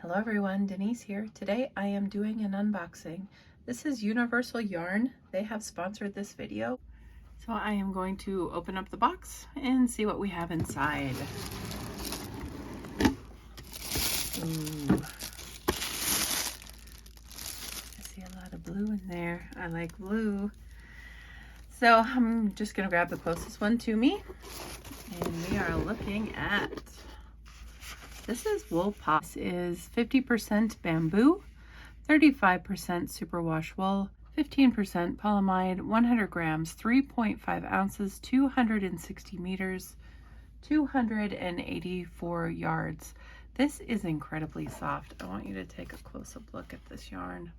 Hello everyone, Denise here. Today I am doing an unboxing. This is Universal Yarn. They have sponsored this video. So I am going to open up the box and see what we have inside. Ooh. I see a lot of blue in there. I like blue. So I'm just gonna grab the closest one to me. And we are looking at, this is wool pop. This is 50% bamboo, 35% superwash wool, 15% polyamide, 100 grams, 3.5 ounces, 260 meters, 284 yards. This is incredibly soft. I want you to take a close-up look at this yarn.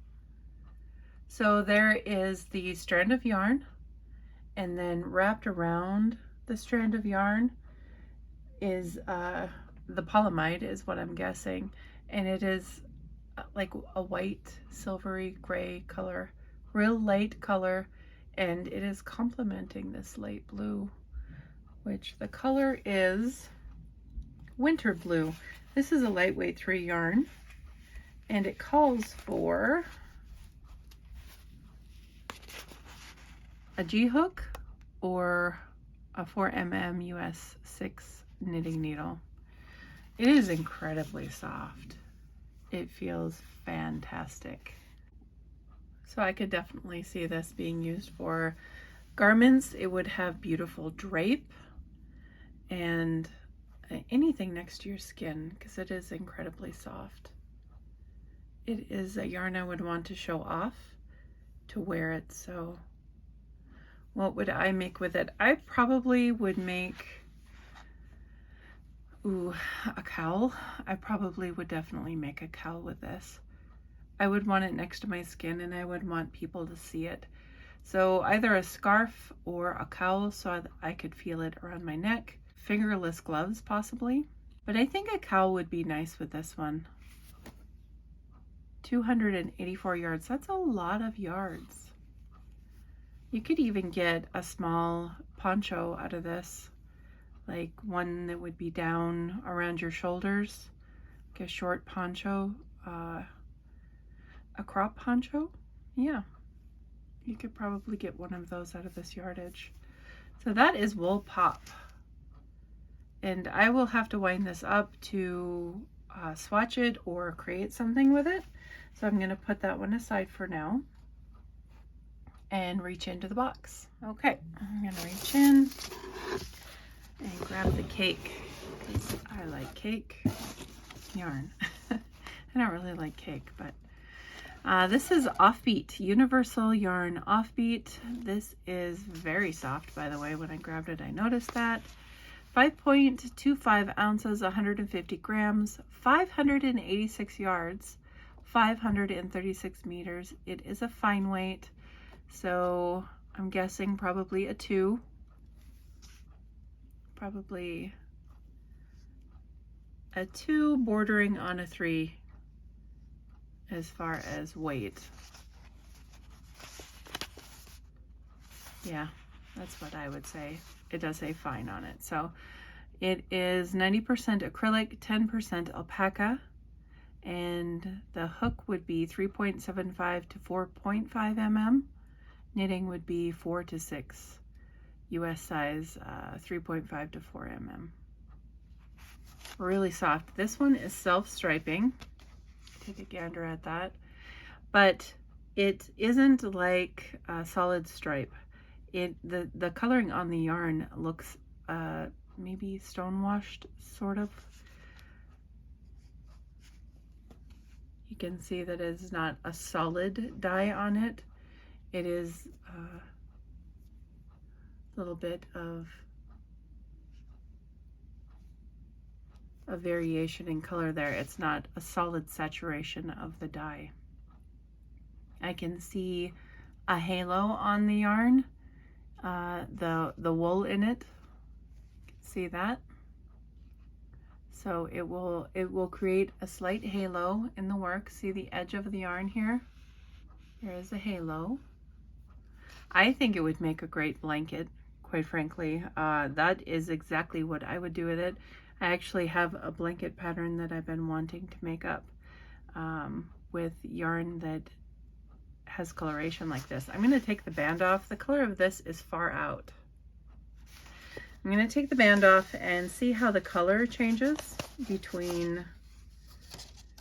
So there is the strand of yarn, and then wrapped around the strand of yarn is the polyamide, is what I'm guessing, and it is like a white silvery gray color, real light color, and it is complementing this light blue, which the color is winter blue. This is a lightweight 3 yarn, and it calls for a G-hook or a 4mm US 6 knitting needle. It is incredibly soft. It feels fantastic. So I could definitely see this being used for garments. It would have beautiful drape and anything next to your skin because it is incredibly soft. It is a yarn I would want to show off, to wear it. So what would I make with it? I probably would make a cowl. I probably would definitely make a cowl with this. I would want it next to my skin and I would want people to see it. So either a scarf or a cowl so that I could feel it around my neck. Fingerless gloves possibly. But I think a cowl would be nice with this one. 284 yards. That's a lot of yards. You could even get a small poncho out of this. Like one that would be down around your shoulders, like a short poncho, a crop poncho. Yeah, you could probably get one of those out of this yardage. So that is wool pop, and I will have to wind this up to swatch it or create something with it. So I'm going to put that one aside for now and reach into the box. Okay, I'm going to reach in and grab the cake because I like cake yarn. I don't really like cake, but this is Offbeat, Universal Yarn Offbeat. This is very soft, by the way. When I grabbed it, I noticed that. 5.25 ounces, 150 grams, 586 yards, 536 meters. It is a fine weight, so I'm guessing probably a 2. Probably a 2 bordering on a 3 as far as weight. Yeah, that's what I would say. It does say fine on it. So it is 90% acrylic, 10% alpaca, and the hook would be 3.75 to 4.5 mm. Knitting would be 4 to 6. US size 3.5 to 4 mm. Really soft. This one is self-striping. Take a gander at that. But it isn't like a solid stripe. The coloring on the yarn looks maybe stone-washed, sort of. You can see that it is not a solid dye on it. It is little bit of a variation in color there. It's not a solid saturation of the dye. I can see a halo on the yarn, the wool in it. See that? So it will create a slight halo in the work. See the edge of the yarn here? There is a halo. I think it would make a great blanket. Quite frankly, that is exactly what I would do with it. I actually have a blanket pattern that I've been wanting to make up. with yarn that has coloration like this. I'm going to take the band off. The color of this is far out. I'm going to take the band off and see how the color changes between,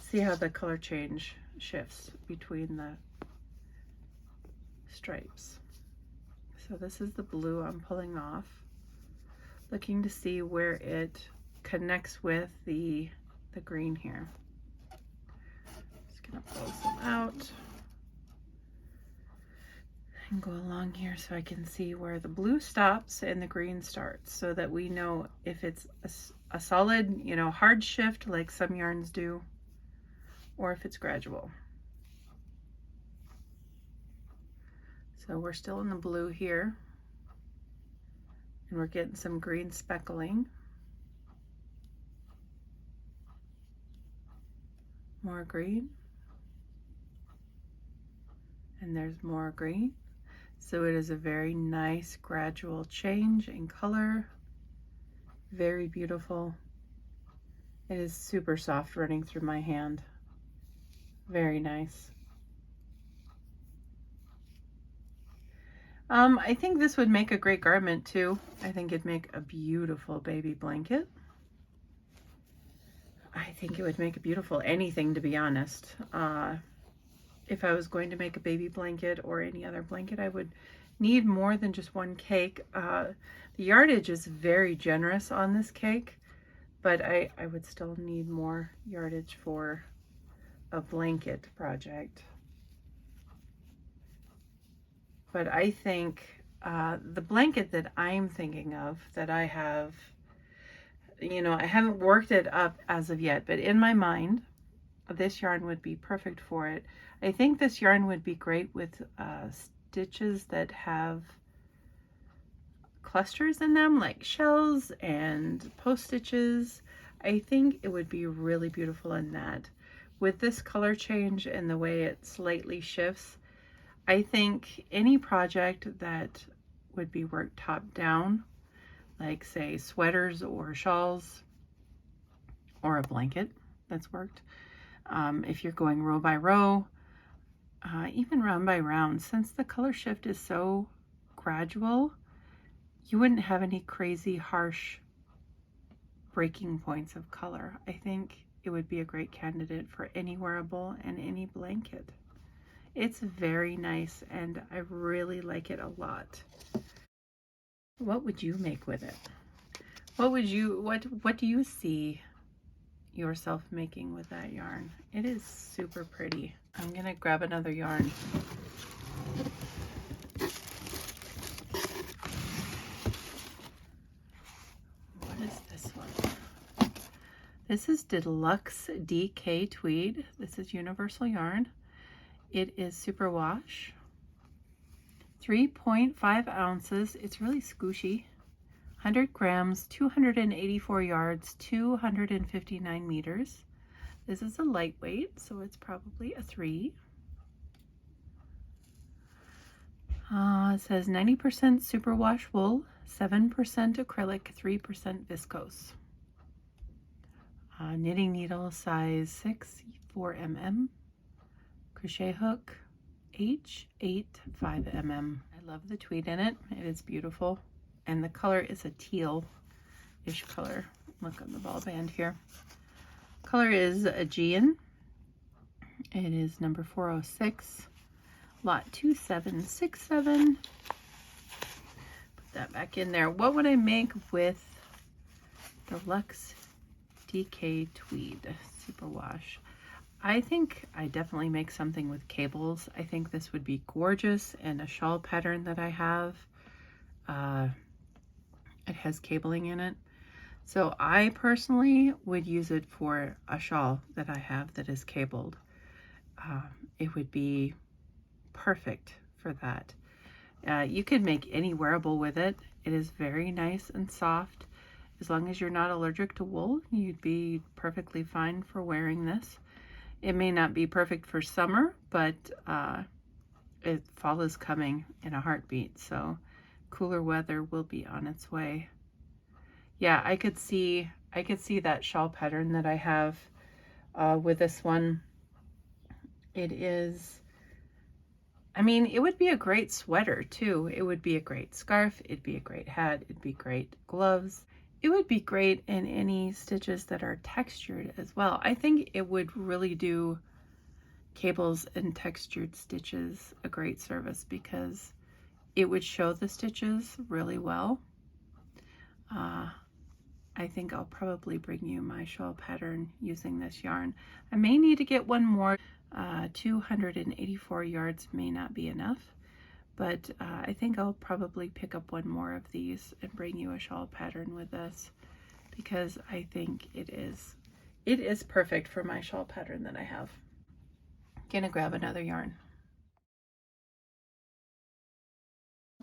see how the color change shifts between the stripes. So this is the blue I'm pulling off, looking to see where it connects with the green here. Just gonna pull some out and go along here so I can see where the blue stops and the green starts, so that we know if it's a solid, you know, hard shift like some yarns do, or if it's gradual. So we're still in the blue here, and we're getting some green speckling. More green. And there's more green. So it is a very nice gradual change in color. Very beautiful. It is super soft running through my hand. Very nice. I think this would make a great garment too. I think it'd make a beautiful baby blanket. I think it would make a beautiful anything, to be honest. If I was going to make a baby blanket or any other blanket, I would need more than just one cake. The yardage is very generous on this cake, but I would still need more yardage for a blanket project. But I think the blanket that I'm thinking of, that I have, you know, I haven't worked it up as of yet, but in my mind, this yarn would be perfect for it. I think this yarn would be great with stitches that have clusters in them, like shells and post stitches. I think it would be really beautiful in that. With this color change and the way it slightly shifts, I think any project that would be worked top down, like say sweaters or shawls, or a blanket that's worked, if you're going row by row, even round by round, since the color shift is so gradual, you wouldn't have any crazy harsh breaking points of color. I think it would be a great candidate for any wearable and any blanket. It's very nice and I really like it a lot. What would you make with it? What do you see yourself making with that yarn? It is super pretty. I'm gonna grab another yarn. What is this one? This is Deluxe DK Tweed. This is universal yarn. It is Superwash, 3.5 ounces. It's really squishy. 100 grams, 284 yards, 259 meters. This is a lightweight, so it's probably a 3. It says 90% superwash wool, 7% acrylic, 3% viscose. Knitting needle size 6, 4 mm. Crochet hook, H8, 5 mm. I love the tweed in it. It is beautiful. And the color is a teal-ish color. Look on the ball band here. Color is Aegean. It is number 406, lot 2767. Put that back in there. What would I make with Deluxe DK Tweed Superwash? I think I definitely make something with cables. I think this would be gorgeous in a shawl pattern that I have. It has cabling in it. So I personally would use it for a shawl that I have that is cabled. It would be perfect for that. You could make any wearable with it. It is very nice and soft. As long as you're not allergic to wool, you'd be perfectly fine for wearing this. It may not be perfect for summer, but fall is coming in a heartbeat, so cooler weather will be on its way. Yeah, I could see that shawl pattern that I have with this one It is, I mean, it would be a great sweater too. It would be a great scarf. It'd be a great hat. It'd be great gloves. It would be great in any stitches that are textured as well. I think it would really do cables and textured stitches a great service because it would show the stitches really well. I think I'll probably bring you my shawl pattern using this yarn. I may need to get one more. 284 yards may not be enough, but I think I'll probably pick up one more of these and bring you a shawl pattern with this because I think it is perfect for my shawl pattern that I have. Gonna grab another yarn.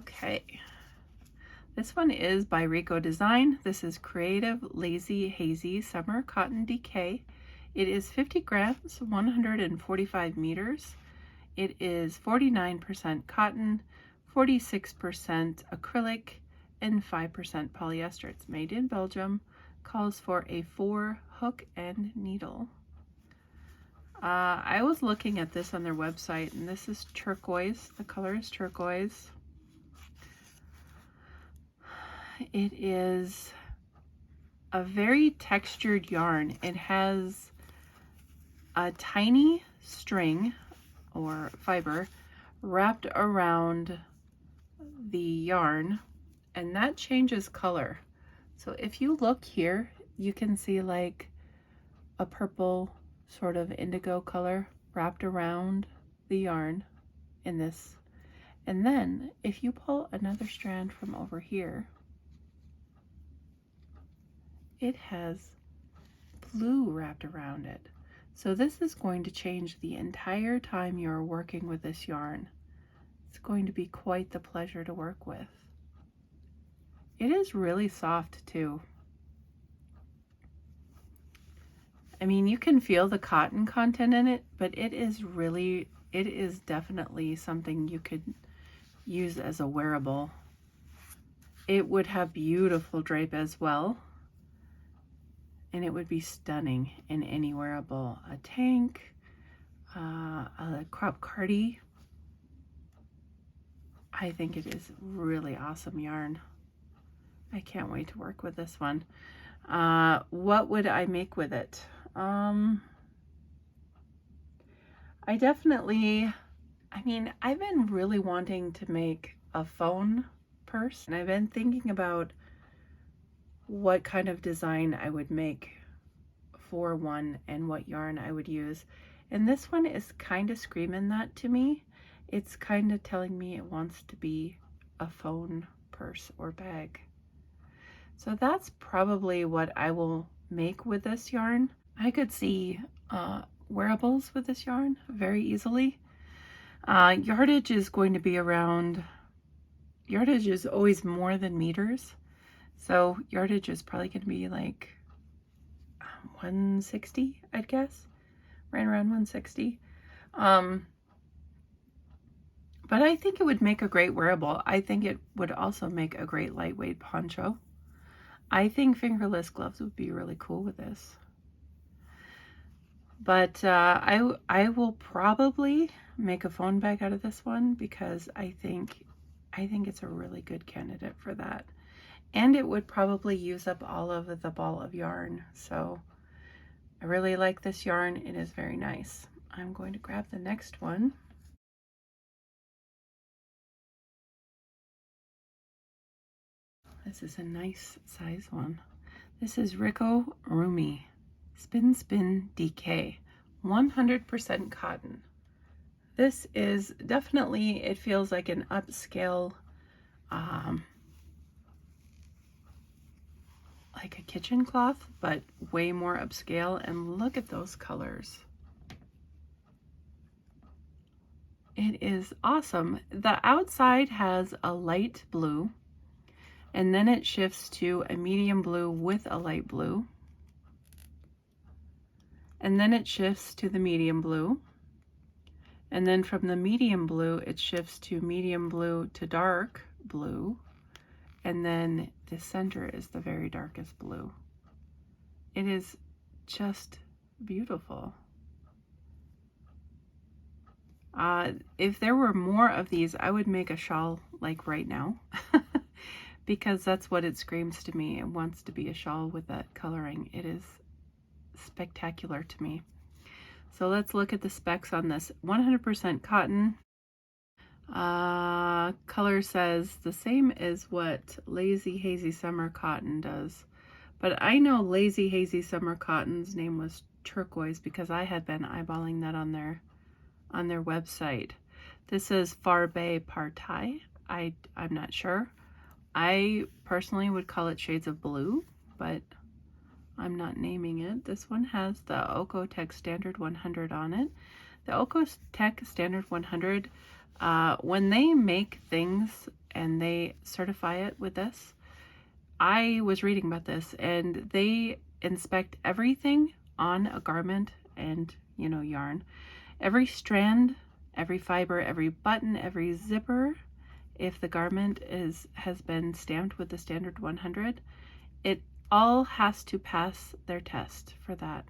Okay. This one is by Rico Design. This is Creative Lazy Hazy Summer Cotton Decay. It is 50 grams, 145 meters. It is 49% cotton, 46% acrylic, and 5% polyester. It's made in Belgium. Calls for a 4 hook and needle. I was looking at this on their website, and this is turquoise. The color is turquoise. It is a very textured yarn. It has a tiny string or fiber wrapped around the yarn, and that changes color. So if you look here, you can see like a purple sort of indigo color wrapped around the yarn in this. And then if you pull another strand from over here, it has blue wrapped around it. So this is going to change the entire time you're working with this yarn. It's going to be quite the pleasure to work with. It is really soft too. I mean, you can feel the cotton content in it, but it is definitely something you could use as a wearable. It would have beautiful drape as well. And it would be stunning in any wearable. A tank, a crop cardi. I think it is really awesome yarn. I can't wait to work with this one. What would I make with it? I mean, I've been really wanting to make a phone purse, and I've been thinking about what kind of design I would make for one and what yarn I would use. And this one is kind of screaming that to me. It's kind of telling me it wants to be a phone purse or bag. So that's probably what I will make with this yarn. I could see wearables with this yarn very easily. Yardage is going to be around, yardage is always more than meters. So yardage is probably going to be like 160, I'd guess, right around 160. But I think it would make a great wearable. I think it would also make a great lightweight poncho. I think fingerless gloves would be really cool with this. But I will probably make a phone bag out of this one because I think it's a really good candidate for that. And it would probably use up all of the ball of yarn. So I really like this yarn. It is very nice. I'm going to grab the next one. This is a nice size one. This is Ricorumi Spin Spin DK 100% cotton. This is definitely, it feels like an upscale, like a kitchen cloth, but way more upscale. And look at those colors. It is awesome. The outside has a light blue, and then it shifts to a medium blue with a light blue. And then it shifts to the medium blue. And then from the medium blue, it shifts to medium blue to dark blue. And then the center is the very darkest blue. It is just beautiful. If there were more of these, I would make a shawl like right now because that's what it screams to me. It wants to be a shawl with that coloring. It is spectacular to me. So let's look at the specs on this. 100% cotton. Color says the same as what Lazy Hazy Summer Cotton does. But I know Lazy Hazy Summer Cotton's name was turquoise because I had been eyeballing that on their website. This is Farbe Partai. I'm not sure. I personally would call it shades of blue, but I'm not naming it. This one has the Ocotech Standard 100 on it. The Ocotech Standard 100, when they make things and they certify it with this, I was reading about this, and they inspect everything on a garment and, you know, yarn. Every strand, every fiber, every button, every zipper, if the garment has been stamped with the Standard 100, it all has to pass their test for that.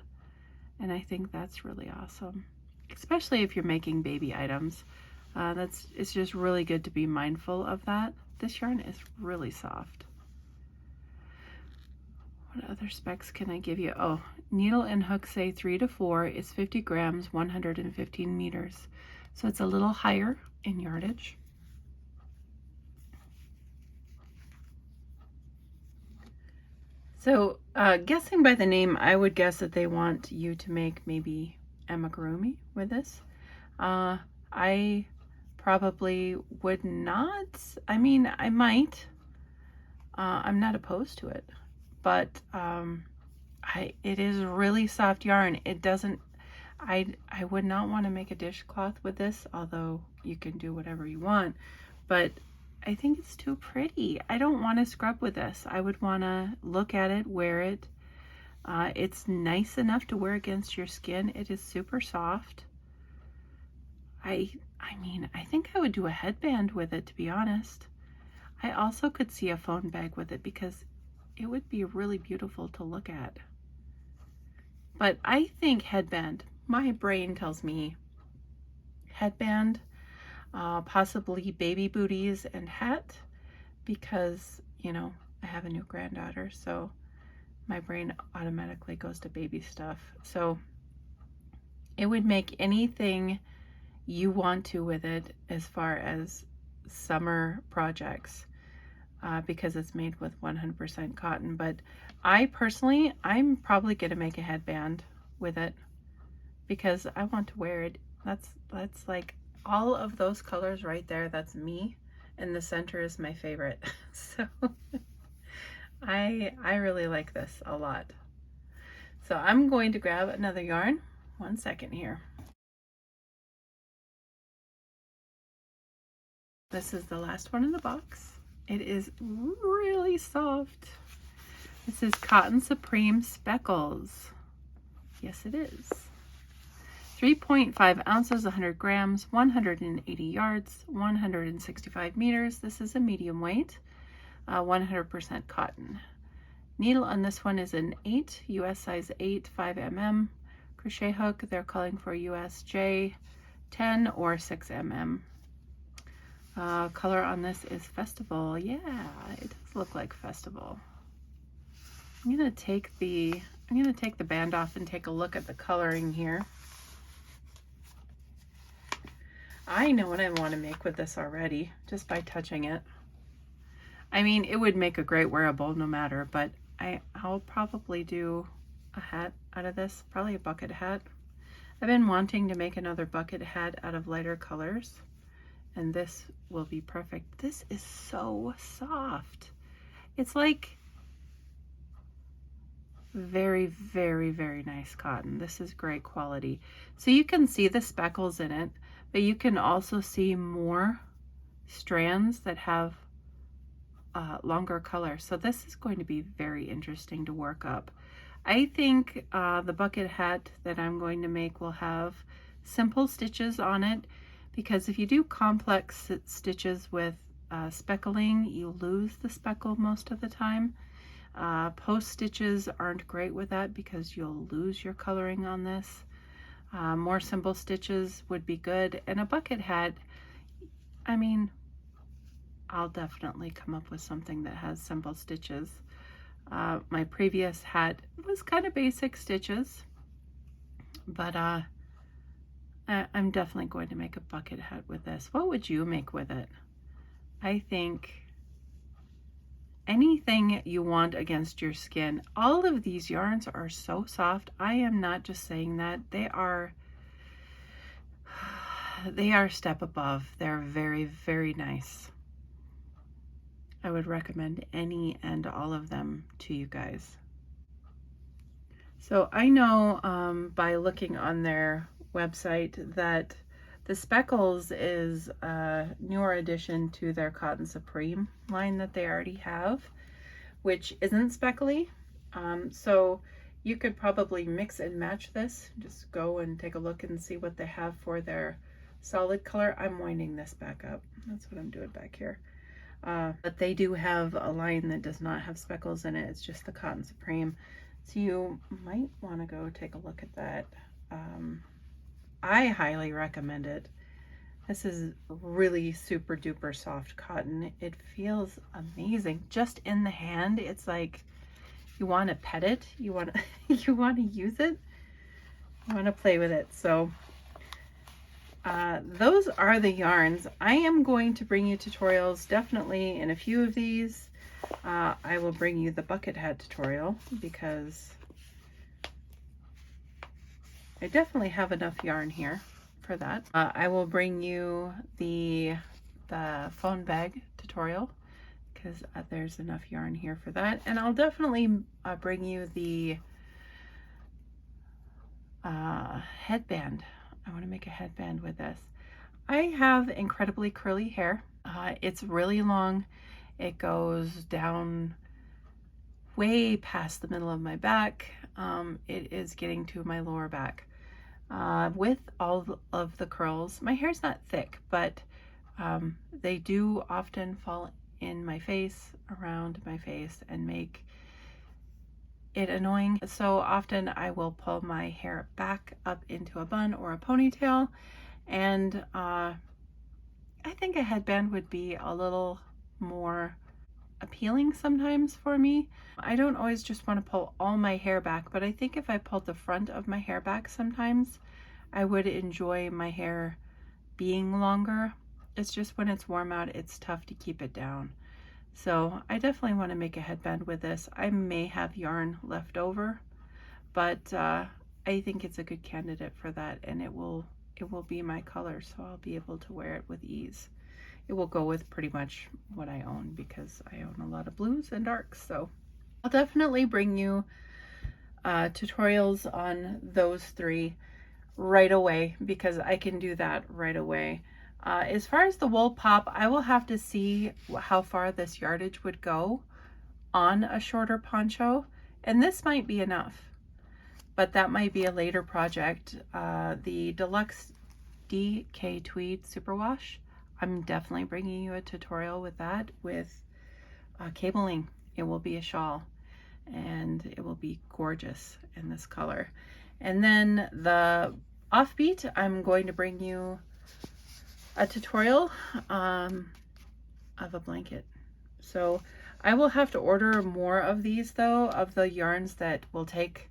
And I think that's really awesome, especially if you're making baby items. It's just really good to be mindful of that. This yarn is really soft. What other specs can I give you? Oh, needle and hook say 3 to 4. It's 50 grams, 115 meters. So it's a little higher in yardage. So guessing by the name, I would guess that they want you to make maybe amigurumi with this. I probably would not. I mean, I might. I'm not opposed to it. But it is really soft yarn. It doesn't, I would not want to make a dishcloth with this, although you can do whatever you want, but I think it's too pretty. I don't want to scrub with this. I would want to look at it, wear it. It's nice enough to wear against your skin. It is super soft. I mean, I think I would do a headband with it, to be honest. I also could see a phone bag with it because it would be really beautiful to look at. But I think headband. My brain tells me headband, possibly baby booties and hat, because, you know, I have a new granddaughter, so my brain automatically goes to baby stuff. So it would make anything you want to with it as far as summer projects. Because it's made with 100% cotton. But I personally, I'm probably going to make a headband with it because I want to wear it. That's like all of those colors right there. That's me, and the center is my favorite. So I really like this a lot. So I'm going to grab another yarn. 1 second here. This is the last one in the box. It is really soft. This is Cotton Supreme Speckles. Yes, it is. 3.5 ounces, 100 grams, 180 yards, 165 meters. This is a medium weight, 100% cotton. Needle on this one is an 8, US size 8, 5 mm. Crochet hook, they're calling for USJ 10 or 6 mm. Color on this is Festival. Yeah, it does look like Festival. I'm gonna take the band off and take a look at the coloring here. I know what I want to make with this already, just by touching it. I mean, it would make a great wearable no matter, but I'll probably do a hat out of this, probably a bucket hat. I've been wanting to make another bucket hat out of lighter colors, and this will be perfect. This is so soft. It's like very, very, very nice cotton. This is great quality. So you can see the speckles in it, but you can also see more strands that have longer color. So this is going to be very interesting to work up. I think the bucket hat that I'm going to make will have simple stitches on it, because if you do complex stitches with speckling, you lose the speckle most of the time. Post stitches aren't great with that because you'll lose your coloring on this. More simple stitches would be good. And a bucket hat, I mean, I'll definitely come up with something that has simple stitches. My previous hat was kind of basic stitches, but I'm definitely going to make a bucket hat with this. What would you make with it? I think anything you want against your skin. All of these yarns are so soft. I am not just saying that. They are a step above. They're very, very nice. I would recommend any and all of them to you guys. So I know by looking on their website that the Speckles is a newer addition to their Cotton Supreme line that they already have, which isn't speckly. So you could probably mix and match this. Just go and take a look and see what they have for their solid color. I'm winding this back up. That's what I'm doing back here. But they do have a line that does not have speckles in it. It's just the Cotton Supreme. So you might want to go take a look at that. I highly recommend it. This is really super duper soft cotton. It feels amazing. Just in the hand, it's like you want to pet it. You want to you want to use it. You want to play with it. So those are the yarns. I am going to bring you tutorials definitely in a few of these. I will bring you the bucket hat tutorial because I definitely have enough yarn here for that. I will bring you the phone bag tutorial because there's enough yarn here for that. And I'll definitely bring you the headband. I want to make a headband with this. I have incredibly curly hair. It's really long. It goes down way past the middle of my back. It is getting to my lower back. With all of the curls, my hair's not thick, but they do often fall in my face, around my face, and make it annoying. So often I will pull my hair back up into a bun or a ponytail, and I think a headband would be a little more appealing sometimes for me. I don't always just want to pull all my hair back, but I think if I pulled the front of my hair back sometimes, I would enjoy my hair being longer. It's just when it's warm out, it's tough to keep it down. So I definitely want to make a headband with this. I may have yarn left over, but I think it's a good candidate for that, and it will be my color, so I'll be able to wear it with ease. It will go with pretty much what I own because I own a lot of blues and darks. So I'll definitely bring you tutorials on those three right away because I can do that right away. As far as the wool pop, I will have to see how far this yardage would go on a shorter poncho, and this might be enough, but that might be a later project. The Deluxe DK Tweed Superwash, I'm definitely bringing you a tutorial with that, with cabling. It will be a shawl, and it will be gorgeous in this color. And then the Offbeat, I'm going to bring you a tutorial of a blanket. So I will have to order more of these though, of the yarns that will take,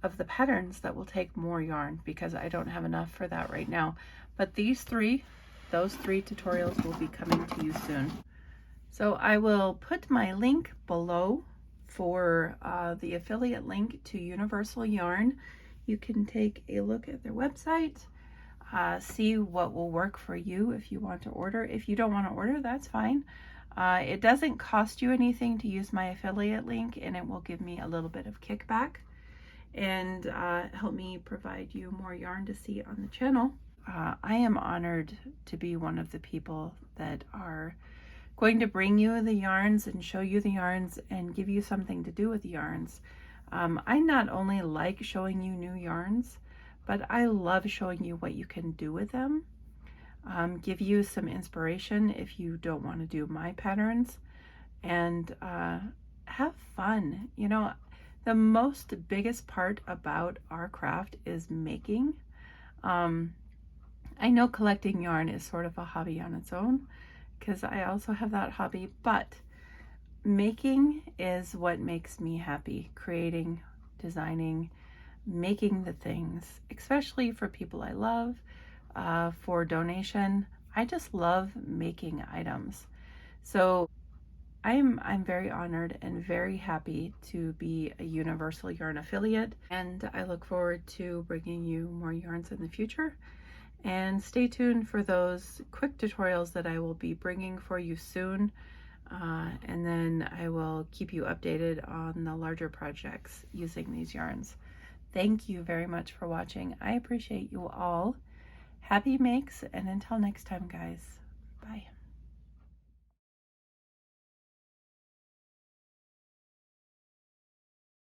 of the patterns that will take more yarn, because I don't have enough for that right now. But these three, those three tutorials will be coming to you soon. So I will put my link below for the affiliate link to Universal Yarn. You can take a look at their website, see what will work for you if you want to order. If you don't want to order, that's fine. It doesn't cost you anything to use my affiliate link, and it will give me a little bit of kickback and help me provide you more yarn to see on the channel. I am honored to be one of the people that are going to bring you the yarns and show you the yarns and give you something to do with the yarns. I not only like showing you new yarns, but I love showing you what you can do with them. Give you some inspiration if you don't want to do my patterns, and have fun. You know, the biggest part about our craft is making. I know collecting yarn is sort of a hobby on its own, because I also have that hobby, but making is what makes me happy. Creating, designing, making the things, especially for people I love, for donation. I just love making items. So I'm very honored and very happy to be a Universal Yarn affiliate, and I look forward to bringing you more yarns in the future. And stay tuned for those quick tutorials that I will be bringing for you soon. And then I will keep you updated on the larger projects using these yarns. Thank you very much for watching. I appreciate you all. Happy makes, and until next time, guys. Bye.